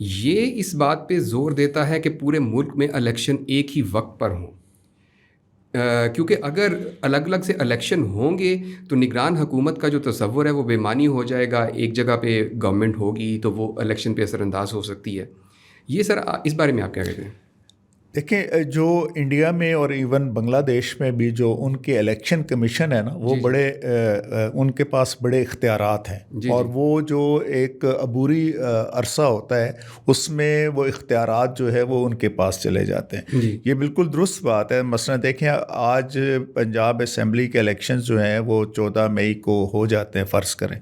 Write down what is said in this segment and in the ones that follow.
یہ اس بات پہ زور دیتا ہے کہ پورے ملک میں الیکشن ایک ہی وقت پر ہوں، کیونکہ اگر الگ الگ سے الیکشن ہوں گے تو نگران حکومت کا جو تصور ہے وہ بے معنی ہو جائے گا. ایک جگہ پہ گورنمنٹ ہوگی تو وہ الیکشن پہ اثر انداز ہو سکتی ہے. یہ سر اس بارے میں آپ کیا کہتے ہیں؟ دیکھیں، جو انڈیا میں اور ایون بنگلہ دیش میں بھی جو ان کے الیکشن کمیشن ہے نا، وہ بڑے ان کے پاس بڑے اختیارات ہیں، اور وہ جو ایک عبوری عرصہ ہوتا ہے اس میں وہ اختیارات جو ہے وہ ان کے پاس چلے جاتے ہیں. یہ بالکل درست بات ہے. مثلا دیکھیں، آج پنجاب اسمبلی کے الیکشنز جو ہیں وہ 14 مئی کو ہو جاتے ہیں فرض کریں،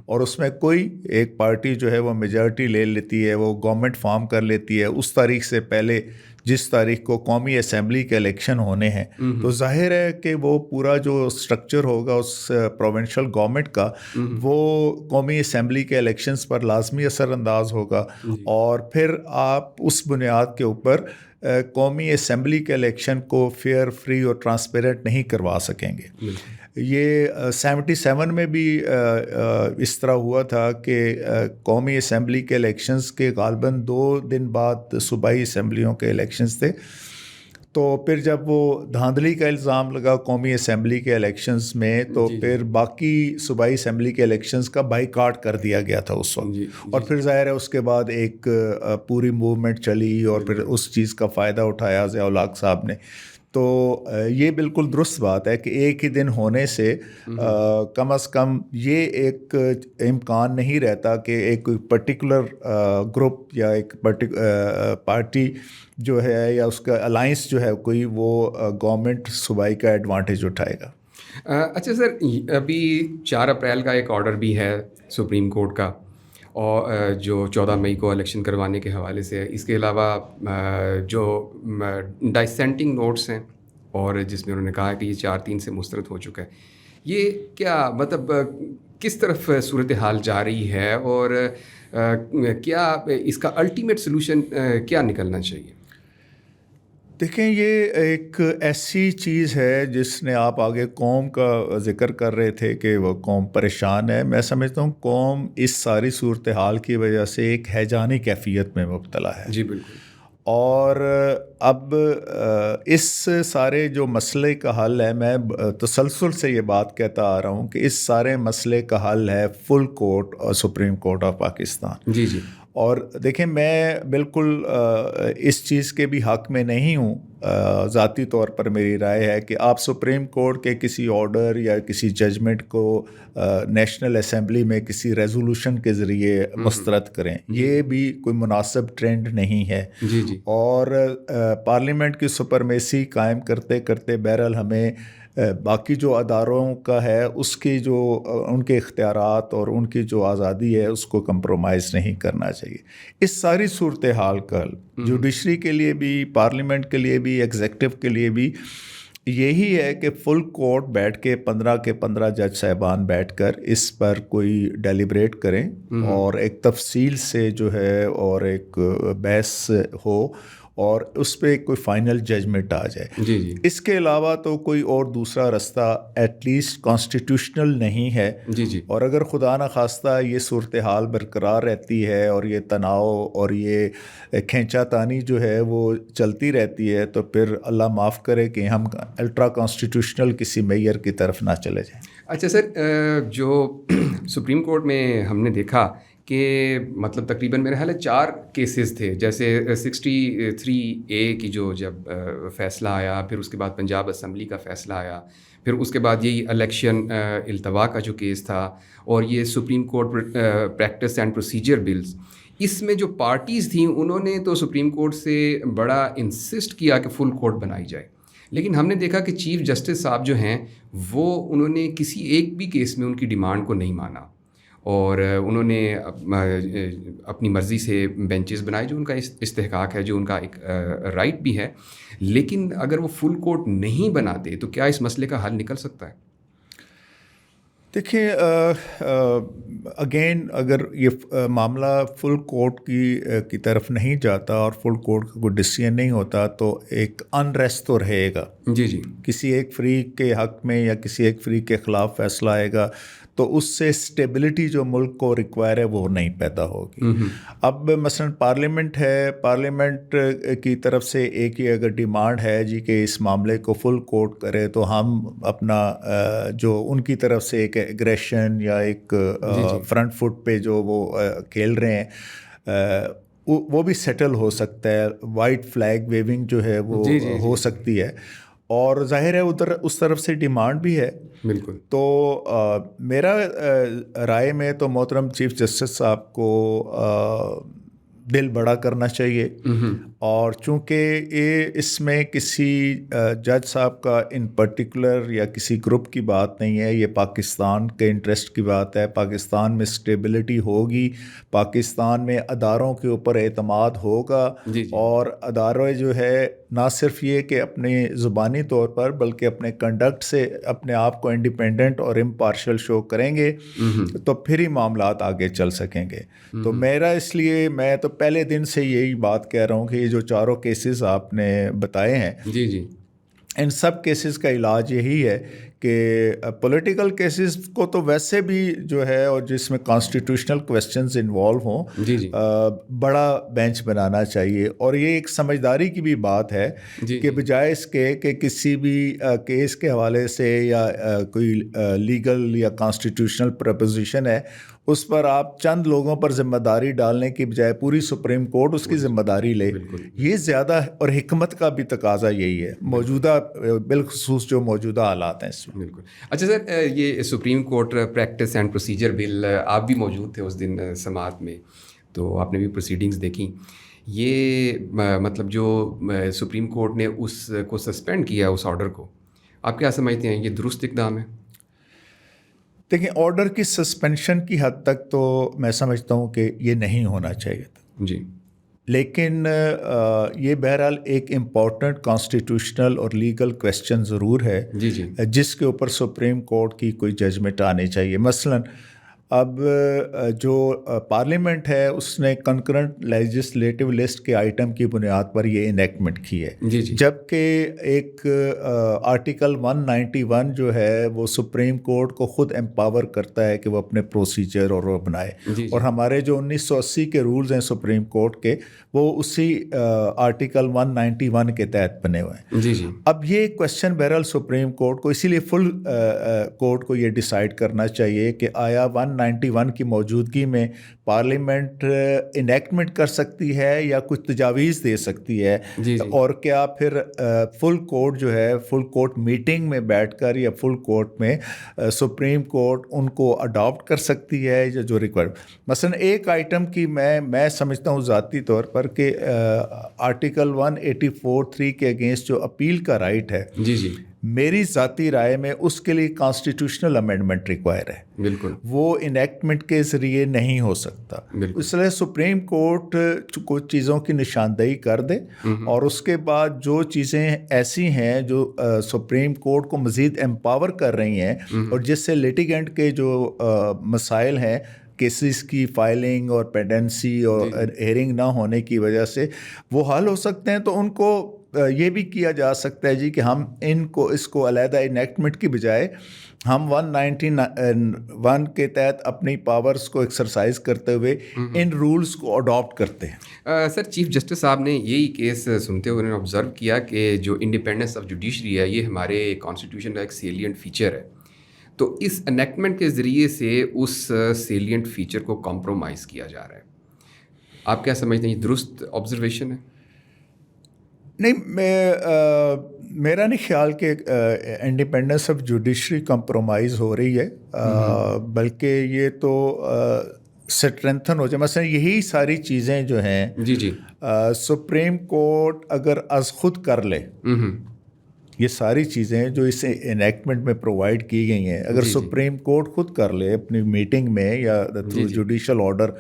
اور اس میں کوئی ایک پارٹی جو ہے وہ میجارٹی لے لیتی ہے، وہ گورنمنٹ فارم کر لیتی ہے اس تاریخ سے پہلے جس تاریخ کو قومی اسمبلی کے الیکشن ہونے ہیں. تو ظاہر ہے کہ وہ پورا جو سٹرکچر ہوگا اس پروونشل گورنمنٹ کا، وہ قومی اسمبلی کے الیکشنز پر لازمی اثر انداز ہوگا، اور پھر آپ اس بنیاد کے اوپر قومی اسمبلی کے الیکشن کو فیئر، فری اور ٹرانسپیرنٹ نہیں کروا سکیں گے. یہ 77 میں بھی اس طرح ہوا تھا کہ قومی اسمبلی کے الیکشنز کے غالباً 2 دن بعد صوبائی اسمبلیوں کے الیکشنز تھے. تو پھر جب وہ دھاندلی کا الزام لگا قومی اسمبلی کے الیکشنز میں، تو پھر باقی صوبائی اسمبلی کے الیکشنز کا بائیکاٹ کر دیا گیا تھا اس وقت. اور پھر ظاہر ہے اس کے بعد ایک پوری موومنٹ چلی، اور پھر اس چیز کا فائدہ اٹھایا ضیاء الحق صاحب نے. تو یہ بالکل درست بات ہے کہ ایک ہی دن ہونے سے کم از کم یہ ایک امکان نہیں رہتا کہ ایک پرٹیکولر گروپ یا ایک پارٹی جو ہے یا اس کا الائنس جو ہے کوئی، وہ گورنمنٹ صوبائی کا ایڈوانٹیج اٹھائے گا. اچھا سر، ابھی 4 اپریل کا ایک آرڈر بھی ہے سپریم کورٹ کا، اور جو 14 مئی کو الیکشن کروانے کے حوالے سے. اس کے علاوہ جو ڈائسینٹنگ نوٹس ہیں، اور جس میں انہوں نے کہا کہ یہ 4-3 سے مسترد ہو چکا ہے. یہ کیا مطلب کس طرف صورتحال جا رہی ہے، اور کیا اس کا الٹیمیٹ سلوشن کیا نکلنا چاہیے؟ دیکھیں، یہ ایک ایسی چیز ہے جس نے، آپ آگے قوم کا ذکر کر رہے تھے کہ وہ قوم پریشان ہے. میں سمجھتا ہوں قوم اس ساری صورتحال کی وجہ سے ایک ہیجانی کیفیت میں مبتلا ہے. جی بالکل. اور اب اس سارے جو مسئلے کا حل ہے، میں تسلسل سے یہ بات کہتا آ رہا ہوں کہ اس سارے مسئلے کا حل ہے فل کورٹ اور سپریم کورٹ آف پاکستان. جی. اور دیکھیں، میں بالکل اس چیز کے بھی حق میں نہیں ہوں. ذاتی طور پر میری رائے ہے کہ آپ سپریم کورٹ کے کسی آرڈر یا کسی ججمنٹ کو نیشنل اسمبلی میں کسی ریزولوشن کے ذریعے مسترد کریں. یہ بھی کوئی مناسب ٹرینڈ نہیں ہے. اور پارلیمنٹ کی سپرمیسی قائم کرتے کرتے بہرحال ہمیں باقی جو اداروں کا ہے اس کی جو ان کے اختیارات اور ان کی جو آزادی ہے اس کو کمپرومائز نہیں کرنا چاہیے. اس ساری صورتحال کا جوڈیشری کے لیے بھی، پارلیمنٹ کے لیے بھی، ایگزیکٹو کے لیے بھی یہی ہے کہ فل کورٹ بیٹھ کے 15 کے 15 جج صاحبان بیٹھ کر اس پر کوئی ڈیلیبریٹ کریں، اور ایک تفصیل سے جو ہے اور ایک بحث ہو، اور اس پہ کوئی فائنل ججمنٹ آ جائے. اس کے علاوہ تو کوئی اور دوسرا رستہ ایٹ لیسٹ کانسٹیٹیوشنل نہیں ہے. اور اگر خدا نخواستہ یہ صورتحال برقرار رہتی ہے اور یہ تناؤ اور یہ کھینچا تانی جو ہے وہ چلتی رہتی ہے، تو پھر اللہ معاف کرے کہ ہم الٹرا کانسٹیٹیوشنل کسی معیار کی طرف نہ چلے جائیں. اچھا سر، جو سپریم کورٹ میں ہم نے دیکھا کہ مطلب تقریباً میرے خیال ہے 4 کیسز تھے، جیسے 63A کی جو جب فیصلہ آیا، پھر اس کے بعد پنجاب اسمبلی کا فیصلہ آیا، پھر اس کے بعد یہی الیکشن التوا کا جو کیس تھا، اور یہ supreme court practice and procedure bills. اس میں جو پارٹیز تھیں انہوں نے تو سپریم کورٹ سے بڑا انسسٹ کیا کہ فل کورٹ بنائی جائے، لیکن ہم نے دیکھا کہ چیف جسٹس صاحب جو ہیں وہ انہوں نے کسی ایک بھی کیس میں ان کی ڈیمانڈ کو نہیں مانا، اور انہوں نے اپنی مرضی سے بینچز بنائے، جو ان کا استحقاق ہے، جو ان کا ایک رائٹ بھی ہے. لیکن اگر وہ فل کورٹ نہیں بناتے تو کیا اس مسئلے کا حل نکل سکتا ہے؟ دیکھیں، اگین اگر یہ معاملہ فل کورٹ کی طرف نہیں جاتا اور فل کورٹ کا کوئی ڈیسیژن نہیں ہوتا، تو ایک انریسٹ تو رہے گا. جی. کسی ایک فریق کے حق میں یا کسی ایک فریق کے خلاف فیصلہ آئے گا تو اس سے اسٹیبلٹی جو ملک کو ریکوائر ہے وہ نہیں پیدا ہوگی. اب مثلا پارلیمنٹ ہے, پارلیمنٹ کی طرف سے ایک ہی اگر ڈیمانڈ ہے جی کہ اس معاملے کو فل کوٹ کرے, تو ہم اپنا جو ان کی طرف سے ایک ایگریشن یا ایک فرنٹ فٹ پہ جو وہ کھیل رہے ہیں وہ بھی سیٹل ہو سکتا ہے. وائٹ فلیگ ویونگ جو ہے وہ ہو سکتی ہے, اور ظاہر ہے ادھر اس طرف سے ڈیمانڈ بھی ہے. بالکل. تو میرا رائے میں تو محترم چیف جسٹس صاحب کو دل بڑا کرنا چاہیے, اور چونکہ اس میں کسی جج صاحب کا ان پرٹیکولر یا کسی گروپ کی بات نہیں ہے, یہ پاکستان کے انٹرسٹ کی بات ہے. پاکستان میں اسٹیبلٹی ہوگی, پاکستان میں اداروں کے اوپر اعتماد ہوگا, اور ادارے جو ہے نہ صرف یہ کہ اپنے زبانی طور پر بلکہ اپنے کنڈکٹ سے اپنے آپ کو انڈیپینڈنٹ اور امپارشل شو کریں گے, تو پھر ہی معاملات آگے چل سکیں گے. تو میرا اس لیے میں تو پہلے دن سے یہی بات کہہ رہا ہوں کہ یہ جو چاروں کیسز آپ نے بتائے ہیں, ان سب کیسز کا علاج یہی ہے کہ پولیٹیکل کیسز کو تو ویسے بھی جو ہے, اور جس میں کانسٹیٹیوشنل کویسچنز انوالو ہوں, بڑا بینچ بنانا چاہیے. اور یہ ایک سمجھداری کی بھی بات ہے کہ بجائے اس کے کہ کسی بھی کیس کے حوالے سے یا کوئی لیگل یا کانسٹیٹیوشنل پرپوزیشن ہے اس پر آپ چند لوگوں پر ذمہ داری ڈالنے کی بجائے پوری سپریم کورٹ اس کی ذمہ داری لے, یہ زیادہ, اور حکمت کا بھی تقاضا یہی ہے موجودہ بالخصوص جو موجودہ حالات ہیں اس میں. بالکل. اچھا سر, یہ supreme court practice and procedure bill, آپ بھی موجود تھے اس دن سماعت میں, تو آپ نے بھی پروسیڈنگز دیکھیں. یہ مطلب جو سپریم کورٹ نے اس کو سسپینڈ کیا اس آرڈر کو, آپ کیا سمجھتے ہیں, یہ درست اقدام ہے؟ دیکھیں, آرڈر کی سسپینشن کی حد تک تو میں سمجھتا ہوں کہ یہ نہیں ہونا چاہیے تھا. جی. لیکن یہ بہرحال ایک امپورٹنٹ کانسٹیٹیوشنل اور لیگل کویسچن ضرور ہے جس کے اوپر سپریم کورٹ کی کوئی ججمنٹ آنی چاہیے. مثلاً اب جو پارلیمنٹ ہے اس نے کنکرنٹ لیجسلیٹو لسٹ کے آئٹم کی بنیاد پر یہ انیکٹمنٹ کی ہے, جبکہ ایک آرٹیکل 191 جو ہے وہ سپریم کورٹ کو خود امپاور کرتا ہے کہ وہ اپنے پروسیجر اور وہ بنائے, اور ہمارے جو 1980 کے رولز ہیں سپریم کورٹ کے وہ اسی آرٹیکل 191 کے تحت بنے ہوئے ہیں. اب یہ کویسچن بہرحال سپریم کورٹ کو, اسی لیے فل کورٹ کو یہ ڈیسائیڈ کرنا چاہیے کہ آیا 191 کی موجودگی میں پارلیمنٹ انیکٹمنٹ کر سکتی ہے یا کچھ تجاویز دے سکتی ہے, اور کیا پھر فل کورٹ جو ہے فل کورٹ میٹنگ میں بیٹھ کر یا فل کورٹ میں سپریم کورٹ ان کو اڈاپٹ کر سکتی ہے یا جو ریکوائر. مثلا ایک آئٹم کی میں سمجھتا ہوں ذاتی طور پر کہ آرٹیکل 184(3) کے اگینسٹ جو اپیل کا رائٹ ہے, میری ذاتی رائے میں اس کے لیے کانسٹیٹیوشنل امینڈمنٹ ریکوائر ہے. بالکل. وہ انیکٹمنٹ کے ذریعے نہیں ہو سکتا. اس لیے سپریم کورٹ کچھ چیزوں کی نشاندہی کر دے, اور اس کے بعد جو چیزیں ایسی ہیں جو سپریم کورٹ کو مزید امپاور کر رہی ہیں اور جس سے لیٹیگنٹ کے جو مسائل ہیں, کیسز کی فائلنگ اور پینڈنسی اور ہیئرنگ نہ ہونے کی وجہ سے وہ حل ہو سکتے ہیں, تو ان کو یہ بھی کیا جا سکتا ہے کہ ہم اس کو علیحدہ انیکٹمنٹ کی بجائے ہم 191 کے تحت اپنی پاورز کو ایکسرسائز کرتے ہوئے ان رولز کو اڈاپٹ کرتے ہیں. سر, چیف جسٹس صاحب نے یہی کیس سنتے ہوئے انہوں نے آبزرو کیا کہ جو انڈیپینڈنس آف جوڈیشری ہے یہ ہمارے کانسٹیٹیوشن کا ایک سیلینٹ فیچر ہے, تو اس انیکٹمنٹ کے ذریعے سے اس سیلینٹ فیچر کو کمپرومائز کیا جا رہا ہے. آپ کیا سمجھتے ہیں, یہ درست آبزرویشن ہے؟ نہیں, میرا نہیں خیال کہ انڈیپینڈنس آف جوڈیشری کمپرومائز ہو رہی ہے, بلکہ یہ تو اسٹرینتھن ہو جائے. مثلا یہی ساری چیزیں جو ہیں سپریم کورٹ اگر از خود کر لے, یہ ساری چیزیں جو اس انیکٹمنٹ میں پرووائڈ کی گئی ہیں اگر سپریم کورٹ خود کر لے اپنی میٹنگ میں یا تھرو جوڈیشل آرڈر,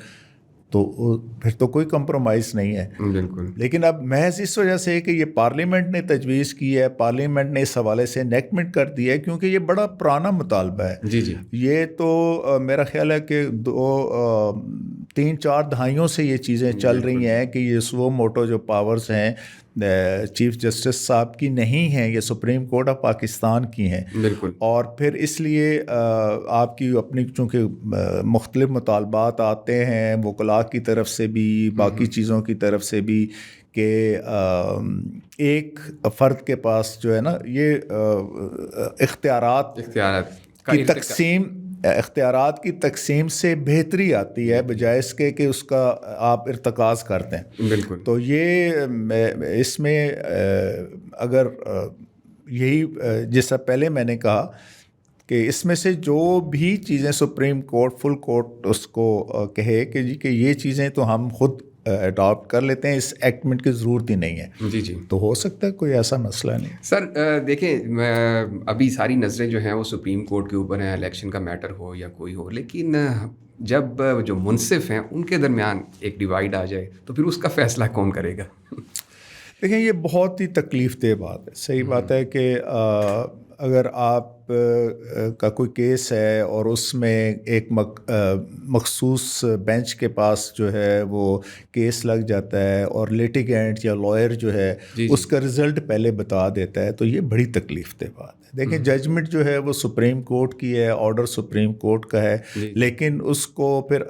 تو پھر تو کوئی کمپرومائز نہیں ہے. بالکل. لیکن اب محض اس وجہ سے کہ یہ پارلیمنٹ نے تجویز کی ہے, پارلیمنٹ نے اس حوالے سے انیکٹمنٹ کر دی ہے, کیونکہ یہ بڑا پرانا مطالبہ ہے. یہ تو میرا خیال ہے کہ 3-4 دہائیوں سے یہ چیزیں چل رہی ہیں کہ یہ سو موٹو جو پاورز ہیں چیف جسٹس صاحب کی نہیں ہیں، یہ سپریم کورٹ آف پاکستان کی ہیں. بالکل. اور پھر اس لیے آپ کی اپنی چونکہ مختلف مطالبات آتے ہیں وکلاء کی طرف سے بھی، باقی چیزوں کی طرف سے بھی، کہ ایک فرد کے پاس جو ہے نا یہ اختیارات کی تقسیم سے بہتری آتی ہے بجائے اس کے کہ اس کا آپ ارتکاز کرتے ہیں. بالکل. تو یہ اس میں اگر یہی جیسا پہلے میں نے کہا کہ اس میں سے جو بھی چیزیں سپریم کورٹ فل کورٹ اس کو کہے کہ جی کہ یہ چیزیں تو ہم خود اڈاپٹ کر لیتے ہیں، اس ایکٹمنٹ کی ضرورت ہی نہیں ہے. جی تو ہو سکتا ہے کوئی ایسا مسئلہ نہیں. سر دیکھیں ابھی ساری نظریں جو ہیں وہ سپریم کورٹ کے اوپر ہیں، الیکشن کا میٹر ہو یا کوئی ہو، لیکن جب جو منصف ہیں ان کے درمیان ایک ڈیوائڈ آ جائے تو پھر اس کا فیصلہ کون کرے گا؟ دیکھیں یہ بہت ہی تکلیف دہ بات ہے. صحیح بات ہے کہ اگر آپ کا کوئی کیس ہے اور اس میں ایک مخصوص بینچ کے پاس جو ہے وہ کیس لگ جاتا ہے اور لیٹیگینٹ یا لائر جو ہے اس کا رزلٹ پہلے بتا دیتا ہے، تو یہ بڑی تکلیف دہ بات ہے. دیکھیں ججمنٹ جو ہے وہ سپریم کورٹ کی ہے، آرڈر سپریم کورٹ کا ہے، لیکن اس کو پھر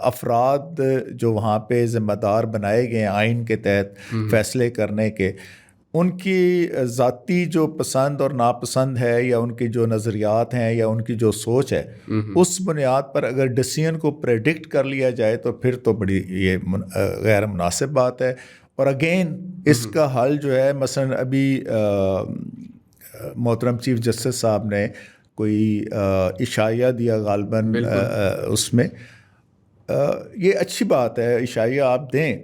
افراد جو وہاں پہ ذمہ دار بنائے گئے ہیں آئین کے تحت فیصلے کرنے کے، ان کی ذاتی جو پسند اور ناپسند ہے یا ان کی جو نظریات ہیں یا ان کی جو سوچ ہے، اس بنیاد پر اگر ڈیسیژن کو پریڈکٹ کر لیا جائے تو پھر تو بڑی یہ غیر مناسب بات ہے. اور اگین اس کا حل جو ہے مثلا ابھی محترم چیف جسٹس صاحب نے کوئی عشائیہ دیا غالباً اس میں، یہ اچھی بات ہے عشائیہ آپ دیں،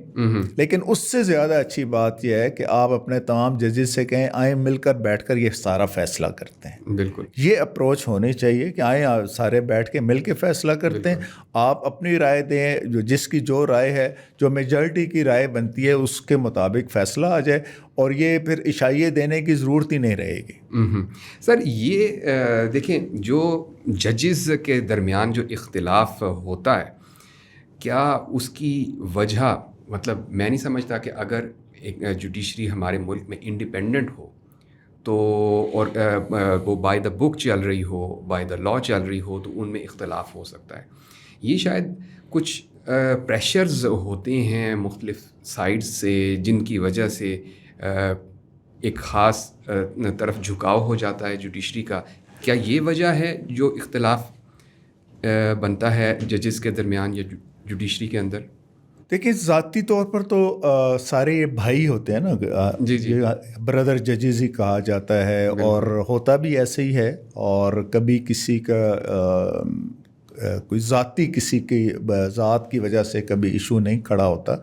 لیکن اس سے زیادہ اچھی بات یہ ہے کہ آپ اپنے تمام ججز سے کہیں آئیں مل کر بیٹھ کر یہ سارا فیصلہ کرتے ہیں. بالکل یہ اپروچ ہونی چاہیے کہ آئیں سارے بیٹھ کے مل کے فیصلہ کرتے ہیں. آپ اپنی رائے دیں، جس کی جو رائے ہے، جو میجارٹی کی رائے بنتی ہے اس کے مطابق فیصلہ آ جائے، اور یہ پھر عشائیے دینے کی ضرورت ہی نہیں رہے گی. سر یہ دیکھیں جو ججز کے درمیان جو اختلاف ہوتا ہے، کیا اس کی وجہ مطلب میں نہیں سمجھتا کہ اگر ایک جوڈیشری ہمارے ملک میں انڈیپینڈنٹ ہو تو اور وہ بائی دا بک چل رہی ہو، بائی دا لا چل رہی ہو، تو ان میں اختلاف ہو سکتا ہے. یہ شاید کچھ پریشرز ہوتے ہیں مختلف سائڈ سے جن کی وجہ سے ایک خاص طرف جھکاؤ ہو جاتا ہے جوڈیشری کا. کیا یہ وجہ ہے جو اختلاف بنتا ہے ججز کے درمیان یا جوڈیشری کے اندر؟ دیکھیں ذاتی طور پر تو سارے یہ بھائی ہوتے ہیں نا، بردر ججز ہی کہا جاتا ہے، اور ہوتا بھی ایسے ہی ہے. اور کبھی کسی کا کوئی ذاتی کسی کی ذات کی وجہ سے کبھی ایشو نہیں کھڑا ہوتا،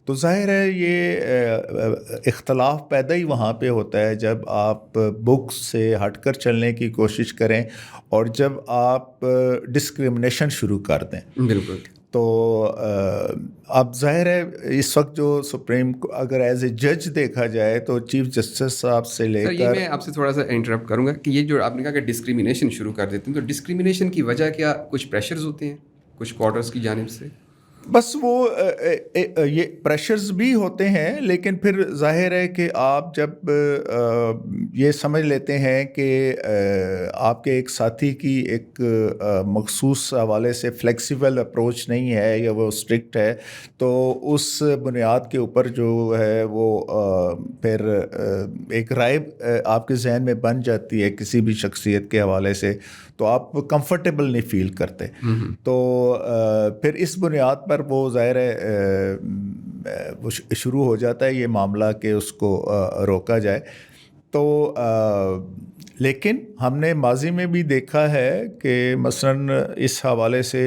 تو ظاہر ہے یہ اختلاف پیدا ہی وہاں پہ ہوتا ہے جب آپ بک سے ہٹ کر چلنے کی کوشش کریں اور جب آپ ڈسکرمنیشن شروع کر دیں. بالکل. تو اب ظاہر ہے اس وقت جو سپریم اگر ایز اے جج دیکھا جائے تو چیف جسٹس صاحب سے لے کر، یہ میں آپ سے تھوڑا سا انٹرپٹ کروں گا کہ یہ جو آپ نے کہا کہ ڈسکریمنیشن شروع کر دیتے ہیں، تو ڈسکریمنیشن کی وجہ کیا کچھ پریشرز ہوتے ہیں کچھ کوارٹرز کی جانب سے؟ بس وہ یہ پریشرز بھی ہوتے ہیں، لیکن پھر ظاہر ہے کہ آپ جب یہ سمجھ لیتے ہیں کہ آپ کے ایک ساتھی کی ایک مخصوص حوالے سے فلیکسیبل اپروچ نہیں ہے یا وہ اسٹرکٹ ہے، تو اس بنیاد کے اوپر جو ہے وہ پھر ایک رائے آپ کے ذہن میں بن جاتی ہے کسی بھی شخصیت کے حوالے سے، تو آپ کمفرٹیبل نہیں فیل کرتے. تو پھر اس بنیاد پر وہ ظاہر ہے وہ شروع ہو جاتا ہے یہ معاملہ کہ اس کو روکا جائے. تو لیکن ہم نے ماضی میں بھی دیکھا ہے کہ مثلاً اس حوالے سے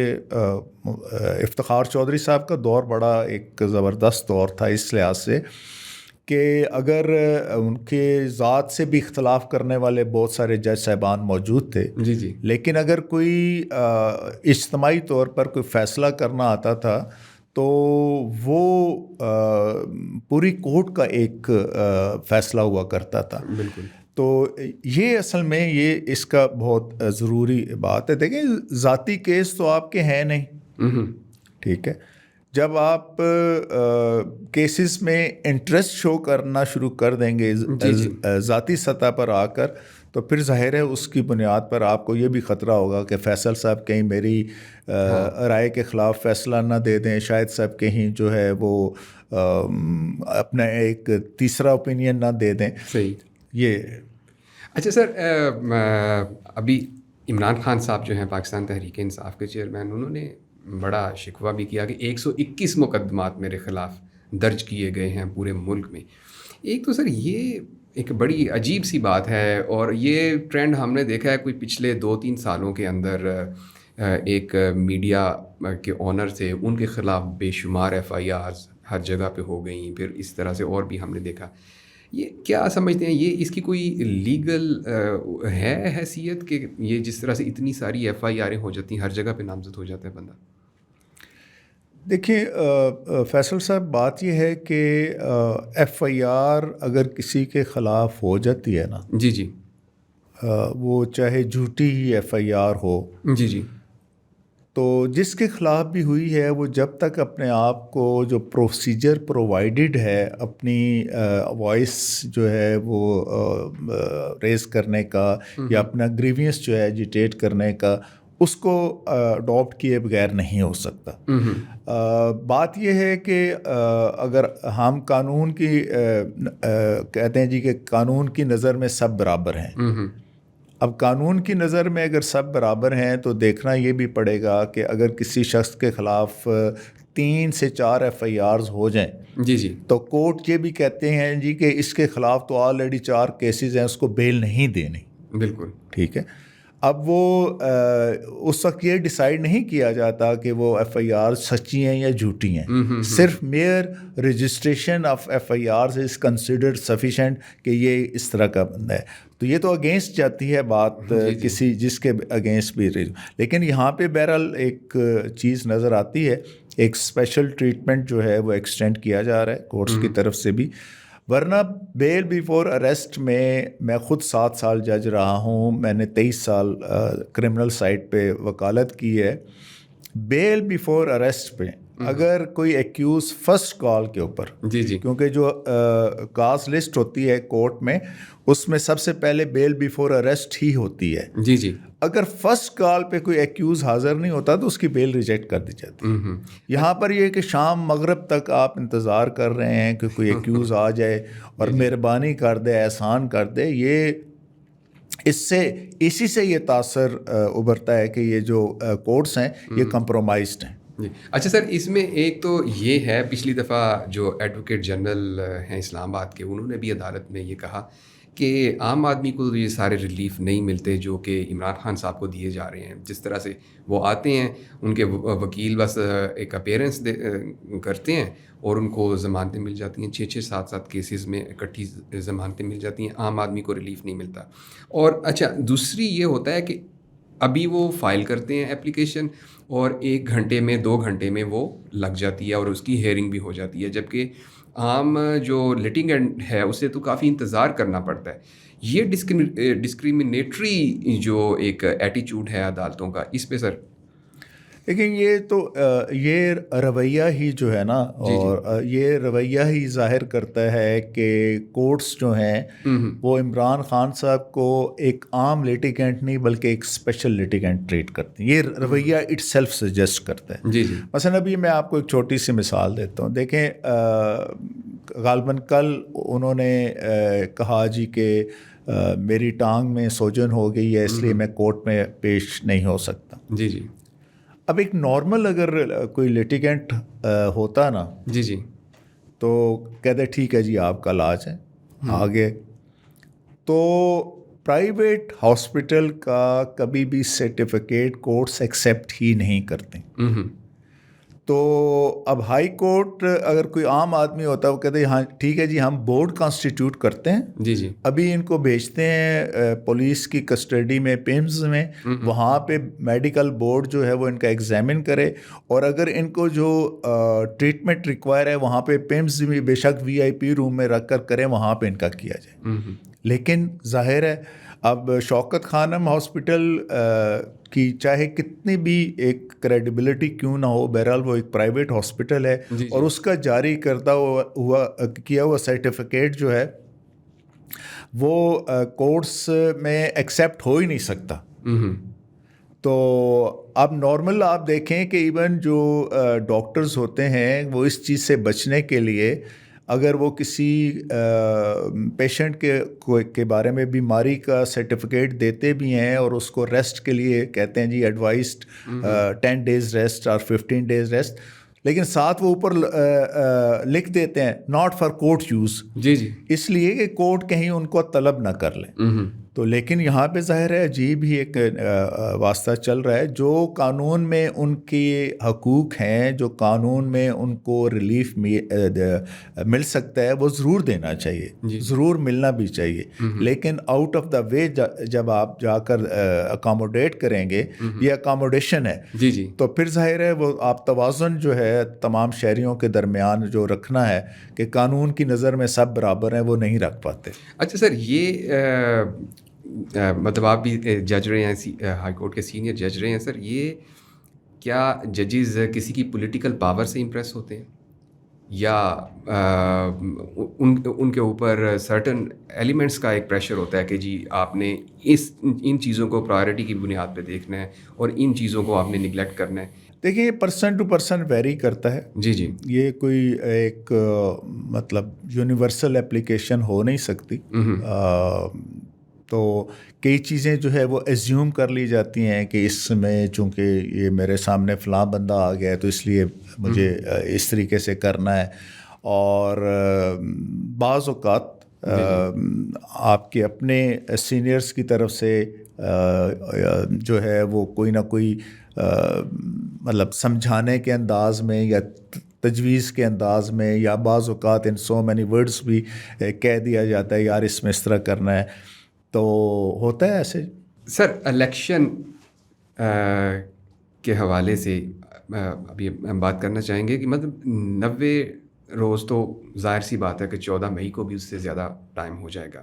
افتخار چودھری صاحب کا دور بڑا ایک زبردست دور تھا اس لحاظ سے کہ اگر ان کے ذات سے بھی اختلاف کرنے والے بہت سارے جج صاحبان موجود تھے، لیکن اگر کوئی اجتماعی طور پر کوئی فیصلہ کرنا آتا تھا تو وہ پوری کورٹ کا ایک فیصلہ ہوا کرتا تھا. بالکل. تو یہ اصل میں یہ اس کا بہت ضروری بات ہے. دیکھیں ذاتی کیس تو آپ کے ہیں نہیں، ٹھیک ہے، جب آپ کیسز میں انٹرسٹ شو کرنا شروع کر دیں گے ذاتی سطح پر آ کر، تو پھر ظاہر ہے اس کی بنیاد پر آپ کو یہ بھی خطرہ ہوگا کہ فیصل صاحب کہیں میری رائے کے خلاف فیصلہ نہ دے دیں، شاہد صاحب کہیں جو ہے وہ اپنا ایک تیسرا اوپینین نہ دے دیں. صحیح. یہ اچھا سر، ابھی عمران خان صاحب جو ہیں پاکستان تحریک انصاف کے چیئرمین، انہوں نے بڑا شکوہ بھی کیا کہ 121 مقدمات میرے خلاف درج کیے گئے ہیں پورے ملک میں. ایک تو سر یہ ایک بڑی عجیب سی بات ہے، اور یہ ٹرینڈ ہم نے دیکھا ہے کوئی پچھلے 2-3 سالوں کے اندر. ایک میڈیا کے آنر تھے، ان کے خلاف بے شمار FIRs ہر جگہ پہ ہو گئیں. پھر اس طرح سے اور بھی ہم نے دیکھا. یہ کیا سمجھتے ہیں، یہ اس کی کوئی لیگل ہے حیثیت کہ یہ جس طرح سے اتنی ساری FIRیں ہو جاتی ہیں، ہر جگہ پہ نامزد ہو جاتا ہے بندہ؟ دیکھیں فیصل صاحب، بات یہ ہے کہ FIR اگر کسی کے خلاف ہو جاتی ہے نا، جی وہ چاہے جھوٹی ہی FIR ہو، جی تو جس کے خلاف بھی ہوئی ہے وہ جب تک اپنے آپ کو جو پروسیجر پرووائڈڈ ہے اپنی وائس جو ہے وہ ریز کرنے کا یا اپنا گریوینس جو ہے ایجیٹیٹ کرنے کا، اس کو اڈاپٹ کیے بغیر نہیں ہو سکتا. بات یہ ہے کہ اگر ہم قانون کی کہتے ہیں جی کہ قانون کی نظر میں سب برابر ہیں. اب قانون کی نظر میں اگر سب برابر ہیں تو دیکھنا یہ بھی پڑے گا کہ اگر کسی شخص کے خلاف 3 سے 4 FIRs ہو جائیں جی تو کورٹ یہ بھی کہتے ہیں جی کہ اس کے خلاف تو آلریڈی 4 کیسز ہیں، اس کو بیل نہیں دینی. بالکل ٹھیک ہے. اب وہ اس وقت یہ ڈیسائیڈ نہیں کیا جاتا کہ وہ FIR سچی ہیں یا جھوٹی ہیں. صرف mere registration of FIRs is considered sufficient کہ یہ اس طرح کا بندہ ہے. تو یہ تو اگینسٹ جاتی ہے بات کسی جس کے اگینسٹ بھی. لیکن یہاں پہ بہرحال ایک چیز نظر آتی ہے، ایک اسپیشل ٹریٹمنٹ جو ہے وہ ایکسٹینڈ کیا جا رہا ہے کورٹس کی طرف سے بھی. ورنہ بیل بیفور اریسٹ میں خود 7 سال جج رہا ہوں، میں نے 23 سال کرمنل سائٹ پہ وکالت کی ہے. بیل بیفور اریسٹ پہ اگر کوئی ایکیوز فرسٹ کال کے اوپر، جی کیونکہ جو کاز لسٹ ہوتی ہے کورٹ میں اس میں سب سے پہلے بیل بیفور اریسٹ ہی ہوتی ہے. جی اگر فرسٹ کال پہ کوئی ایکیوز حاضر نہیں ہوتا تو اس کی بیل ریجیکٹ کر دی جاتی ہے. یہاں پر یہ کہ شام مغرب تک آپ انتظار کر رہے ہیں کہ کوئی ایکیوز آ جائے اور مہربانی کر دے، احسان کر دے. یہ اسی سے یہ تاثر ابھرتا ہے کہ یہ جو کورٹس ہیں یہ کمپرومائزڈ ہیں. جی. اچھا سر، اس میں ایک تو یہ ہے، پچھلی دفعہ جو ایڈوکیٹ جنرل ہیں اسلام آباد کے، انہوں نے بھی عدالت میں یہ کہا کہ عام آدمی کو یہ سارے ریلیف نہیں ملتے جو کہ عمران خان صاحب کو دیے جا رہے ہیں. جس طرح سے وہ آتے ہیں، ان کے وکیل بس ایک اپیرنس کرتے ہیں اور ان کو ضمانتیں مل جاتی ہیں. 6 7 کیسز میں اکٹھی ضمانتیں مل جاتی ہیں. عام آدمی کو ریلیف نہیں ملتا. اور اچھا، دوسری یہ ہوتا ہے کہ ابھی وہ فائل کرتے ہیں اپلیکیشن اور 1 گھنٹے میں 2 گھنٹے میں وہ لگ جاتی ہے اور اس کی ہیئرنگ بھی ہو جاتی ہے، جبکہ عام جو لٹیگنٹ ہے اسے تو کافی انتظار کرنا پڑتا ہے. یہ ڈسکریمنیٹری جو ایک ایٹیچیوڈ ہے عدالتوں کا، اس پہ سر؟ لیکن یہ تو یہ رویہ ہی جو ہے نا، اور یہ رویہ ہی ظاہر کرتا ہے کہ کورٹس جو ہیں وہ عمران خان صاحب کو ایک عام لیٹیگنٹ نہیں بلکہ ایک اسپیشل لیٹیگنٹ ٹریٹ کرتے ہیں. یہ رویہ اٹ سیلف سجیسٹ کرتا ہے. جی مثلاً ابھی میں آپ کو ایک چھوٹی سی مثال دیتا ہوں. دیکھیں غالباً کل انہوں نے کہا جی کہ میری ٹانگ میں سوجن ہو گئی ہے، اس لیے میں کورٹ میں پیش نہیں ہو سکتا. جی اب ایک نارمل اگر کوئی لیٹیگنٹ ہوتا نا، جی تو کہتے ٹھیک ہے جی آپ کا علاج ہے آگے. تو پرائیویٹ ہاسپٹل کا کبھی بھی سرٹیفکیٹ کورٹس ایکسیپٹ ہی نہیں کرتے. تو اب ہائی کورٹ اگر کوئی عام آدمی ہوتا ہے وہ کہتے ہیں ہاں ٹھیک ہے جی ہم بورڈ کانسٹیٹیوٹ کرتے ہیں، جی ابھی ان کو بھیجتے ہیں پولیس کی کسٹڈی میں پیمز میں، وہاں پہ میڈیکل بورڈ جو ہے وہ ان کا ایگزامن کرے، اور اگر ان کو جو ٹریٹمنٹ ریکوائر ہے وہاں پہ پیمز بھی بے شک VIP روم میں رکھ کر کریں، وہاں پہ ان کا کیا جائے. لیکن ظاہر ہے اب شوکت خانم ہاسپٹل کی چاہے کتنی بھی ایک کریڈیبلٹی کیوں نہ ہو، بہرحال وہ ایک پرائیویٹ ہاسپٹل ہے، اور اس کا جاری کردہ کیا ہوا سرٹیفکیٹ جو ہے وہ کورٹس میں ایکسیپٹ ہو ہی نہیں سکتا. تو اب نارمل آپ دیکھیں کہ ایون جو ڈاکٹرز ہوتے ہیں وہ اس چیز سے بچنے کے لیے اگر وہ کسی پیشنٹ کے بارے میں بیماری کا سرٹیفکیٹ دیتے بھی ہیں اور اس کو ریسٹ کے لیے کہتے ہیں جی ایڈوائزڈ 10 days ریسٹ اور 15 days ریسٹ، لیکن ساتھ وہ اوپر لکھ دیتے ہیں ناٹ فار کورٹ یوز. جی جی، اس لیے کہ کورٹ کہیں ان کو طلب نہ کر لیں. تو لیکن یہاں پہ ظاہر ہے عجیب ہی ایک واسطہ چل رہا ہے. جو قانون میں ان کے حقوق ہیں، جو قانون میں ان کو ریلیف مل سکتا ہے، وہ ضرور دینا چاہیے، ضرور ملنا بھی چاہیے. لیکن آؤٹ آف دا وے جب آپ جا کر اکاموڈیٹ کریں گے، یہ اکاموڈیشن ہے، جی جی، تو پھر ظاہر ہے وہ آپ توازن جو ہے تمام شہریوں کے درمیان جو رکھنا ہے کہ قانون کی نظر میں سب برابر ہیں، وہ نہیں رکھ پاتے. اچھا سر، یہ مطلب آپ بھی جج رہے ہیں، ہائی کورٹ کے سینئر جج رہے ہیں سر، یہ کیا ججز کسی کی پولیٹیکل پاور سے امپریس ہوتے ہیں یا ان کے اوپر سرٹن ایلیمنٹس کا ایک پریشر ہوتا ہے کہ جی آپ نے ان چیزوں کو پرائیورٹی کی بنیاد پہ دیکھنا ہے اور ان چیزوں کو آپ نے نگلیکٹ کرنا ہے؟ دیکھیں یہ پرسن ٹو پرسن ویری کرتا ہے. جی جی، یہ کوئی ایک مطلب یونیورسل اپلیکیشن ہو نہیں سکتی. تو کئی چیزیں جو ہے وہ ایزیوم کر لی جاتی ہیں کہ اس میں چونکہ یہ میرے سامنے فلاں بندہ آ گیا ہے تو اس لیے مجھے اس طریقے سے کرنا ہے. اور بعض اوقات آپ کے اپنے سینئرز کی طرف سے جو ہے وہ کوئی نہ کوئی مطلب سمجھانے کے انداز میں یا تجویز کے انداز میں یا بعض اوقات ان سو مینی ورڈز بھی کہہ دیا جاتا ہے یار اس میں اس طرح کرنا ہے. تو ہوتا ہے ایسے. سر الیکشن کے حوالے سے ابھی ہم بات کرنا چاہیں گے کہ مطلب 90 روز تو ظاہر سی بات ہے کہ 14 مئی کو بھی اس سے زیادہ ٹائم ہو جائے گا.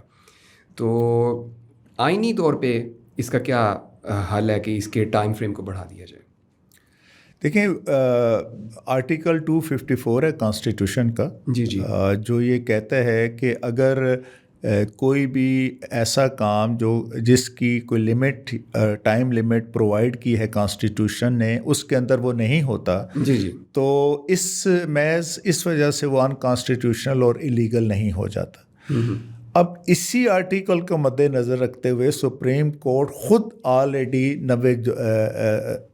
تو آئینی طور پہ اس کا کیا حل ہے کہ اس کے ٹائم فریم کو بڑھا دیا جائے؟ دیکھیں آرٹیکل 254 ہے کانسٹیٹیوشن کا، جی جی، جو یہ کہتا ہے کہ اگر کوئی بھی ایسا کام جس کی کوئی لمٹ ٹائم لمٹ پرووائڈ کی ہے کانسٹیٹیوشن نے، اس کے اندر وہ نہیں ہوتا، جی جی، تو اس وجہ سے وہ انکانسٹیٹیوشنل اور ایلیگل نہیں ہو جاتا. اب اسی آرٹیکل کو مد نظر رکھتے ہوئے سپریم کورٹ خود آلریڈی 90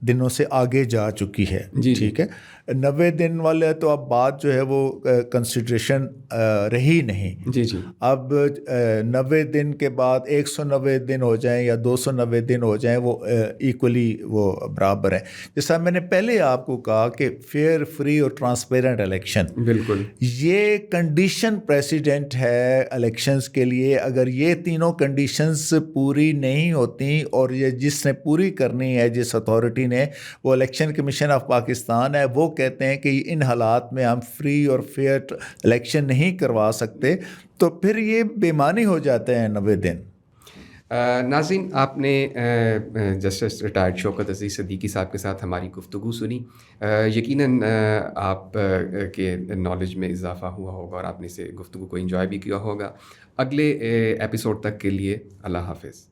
دنوں سے آگے جا چکی ہے. ٹھیک ہے، 90 دن والے تو اب بات جو ہے وہ کنسیڈریشن رہی نہیں. جی جی، اب 90 دن کے بعد 190 دن ہو جائیں یا 290 دن ہو جائیں، وہ ایکولی وہ برابر ہیں. جیسا میں نے پہلے آپ کو کہا کہ فیئر، فری اور ٹرانسپیرنٹ الیکشن، بالکل یہ کنڈیشن پریسیڈنٹ ہے الیکشنز کے لیے. اگر یہ تینوں کنڈیشنز پوری نہیں ہوتی، اور یہ جس نے پوری کرنی ہے، جس اتھارٹی نے، وہ الیکشن کمیشن آف پاکستان ہے، وہ کہتے ہیں کہ ان حالات میں ہم فری اور فیئر الیکشن نہیں کروا سکتے، تو پھر یہ بے معنی ہو جاتے ہیں 90 دن. ناظرین، آپ نے جسٹس ریٹائرڈ شوکت عزیز صدیقی صاحب کے ساتھ ہماری گفتگو سنی. یقیناً آپ کے نالج میں اضافہ ہوا ہوگا اور آپ نے اسے گفتگو کو انجوائے بھی کیا ہوگا. اگلے ایپیسوڈ تک کے لیے اللہ حافظ.